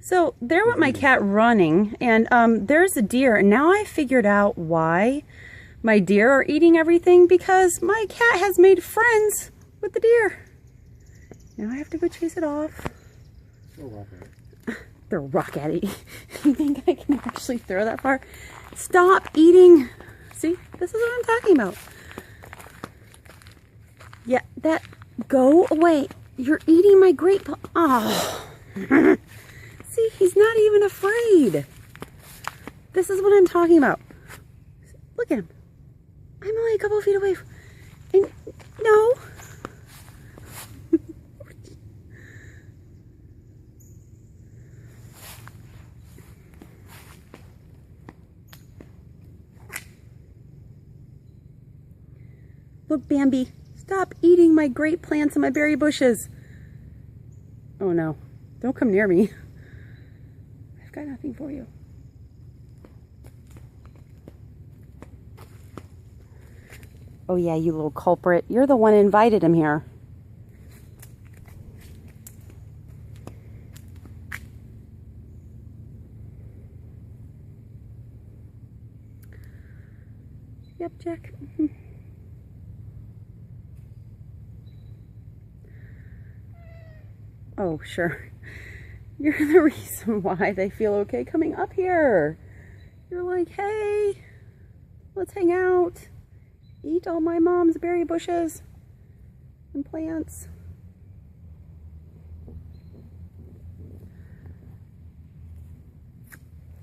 So there went my cat running, and there's a deer, and now I figured out why my deer are eating everything, because my cat has made friends with the deer. Now I have to go chase it off. Throw a rock at it. You think I can actually throw that far? Stop eating. See, this is what I'm talking about. Yeah, go away. You're eating my grape. Oh. See, he's not even afraid. This is what I'm talking about. Look at him. I'm only a couple of feet away. And no. Look, Bambi, stop eating my grape plants and my berry bushes. Oh no, don't come near me. I've got nothing for you. Oh yeah, you little culprit. You're the one who invited him here. Yep, Jack. Oh, sure. You're the reason why they feel okay coming up here. You're like, hey, let's hang out. Eat all my mom's berry bushes and plants.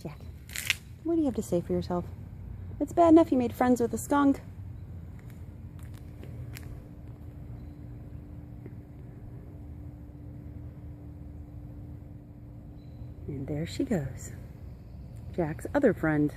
Jack, what do you have to say for yourself? It's bad enough you made friends with a skunk. And there she goes. Jack's other friend.